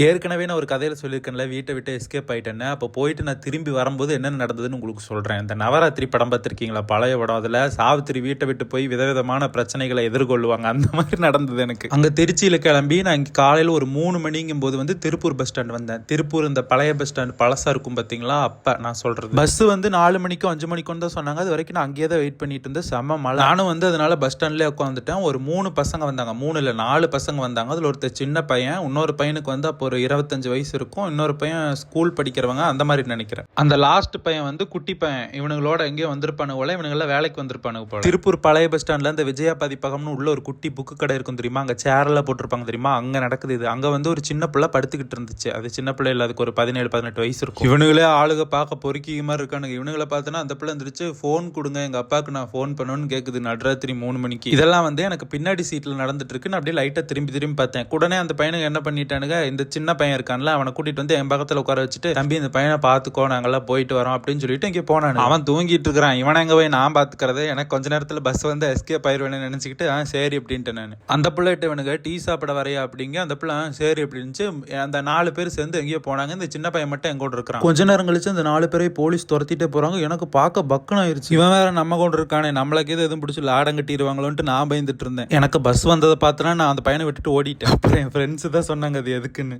ஏற்கனவே நான் ஒரு கதையில சொல்லியிருக்கேன்ல, வீட்டை விட்டு எஸ்கேப் ஆயிட்டேன்னு. அப்போ போயிட்டு நான் திரும்பி வரும்போது என்னென்ன நடந்ததுன்னு உங்களுக்கு சொல்றேன். இந்த நவராத்திரி படம் பார்த்துருக்கீங்களா? பழைய படம். அதில் சாவித்திரி வீட்டை விட்டு போய் விதவிதமான பிரச்சனைகளை எதிர்கொள்ளுவாங்க. அந்த மாதிரி நடந்தது எனக்கு. அங்கே திருச்சியில் கிளம்பி நான் இங்கே காலையில் ஒரு 3 மணிங்கும் போது வந்து திருப்பூர் பஸ் ஸ்டாண்ட் வந்தேன். திருப்பூர் இந்த பழைய பஸ் ஸ்டாண்ட் பழசா இருக்கும் பார்த்தீங்களா? அப்போ நான் சொல்றது பஸ் வந்து 4 மணிக்கும் 5 மணிக்கும் தான் சொன்னாங்க. அது வரைக்கும் நான் அங்கேயே தான் வெயிட் பண்ணிட்டு இருந்தேன். செம்ம மழை. நானும் வந்து அதனால பஸ் ஸ்டாண்ட்லேயே உட்காந்துட்டேன். ஒரு 3 பசங்க வந்தாங்க. 3 இல்லை 4 பசங்க வந்தாங்க. அதில் ஒருத்தர் சின்ன பையன், இன்னொரு பையனுக்கு வந்து அப்போ ஒரு 25 வயசு இருக்கும், இன்னொரு பையன் ஸ்கூல் படிக்கிறவங்க அந்த மாதிரி நினைக்கிறேன். அந்த லாஸ்ட் பையன் வந்து குட்டி பையன். இவனுங்களோட எங்கேயோ வந்திருப்பானு போல, இவனுங்கெல்லாம் வேலைக்கு வந்திருப்பானு போல. திருப்பூர் பழைய பஸ் ஸ்டாண்ட்ல இந்த விஜயா பதிப்பகம்னு உள்ள ஒரு குட்டி புக்கு கடை இருக்கும் தெரியுமா? அங்க சேர்ல போட்டிருப்பாங்க தெரியுமா? அங்க நடக்குது இது. அங்க வந்து ஒரு சின்ன பிள்ளை படுத்துக்கிட்டு இருந்துச்சு. அது சின்ன பிள்ளை இல்ல, அதுக்கு ஒரு 17-18 வயசு இருக்கும். இவனுங்களே ஆளுக பார்க்க பொறுக்கி மாதிரி இருக்கானுங்க. இவனுங்களை பார்த்தோன்னா அந்த பிள்ளை வந்துருச்சு, ஃபோன் கொடுங்க எங்க அப்பாவுக்கு நான் ஃபோன் பண்ணணும்னு கேக்குது நடுராத்திரி 3 மணிக்கு. இதெல்லாம் வந்து எனக்கு பின்னாடி சீட்ல நடந்துட்டு இருக்கு. நான் அப்படியே லைட்டா திரும்பி பார்த்தேன். உடனே அந்த பையனுக்கு என்ன பண்ணிட்டானுங்க, இந்த சின்ன பையன் இருக்கான்ல, அவனை கூட்டிட்டு வந்து என் பக்கத்துல உட்கார வச்சுட்டு, தம்பி இந்த பையனை பாத்துக்கோ, நாங்கெல்லாம் போயிட்டு வரோம் அப்படின்னு சொல்லிட்டு இங்கே போனானு. அவன் தூங்கிட்டு இருக்கிறான். இவனை எங்க போய் நான் பாத்துக்கிறது, எனக்கு கொஞ்ச நேரத்துல பஸ் வந்து எஸ்கேப் ஆயிருவேன்னு நினைச்சுக்கிட்டு சரி அப்படின்ட்டு நான் அந்த பிள்ளைகிட்ட இவனுக்கு டீ சாப்பிட வரையா அப்படிங்க. அந்த பிள்ளை சரி அப்படின்னு அந்த 4 பேர் சேர்ந்து எங்கேயோ போனாங்க. இந்த சின்ன பையன் மட்டும் எங்கோடு இருக்கிறான். கொஞ்ச நேரம் கழிச்சு அந்த 4 பேரை போலீஸ் துரத்திட்டே போறாங்க. எனக்கு பார்க்க பக்குன்னு ஆயிருச்சு. இவன் வேற நம்ம கொண்டு இருக்கானே, நம்மளுக்கு எதுவும் பிடிச்சி லாடம் கட்டிடுவாங்களோன்ட்டு நான் பயந்துட்டு இருந்தேன். எனக்கு பஸ் வந்ததை பார்த்தனா நான் அந்த பையனை விட்டுட்டு ஓடிட்டேன். அப்புறம் என் ஃப்ரெண்ட்ஸ் தான் சொன்னாங்க அது எதுக்குன்னு.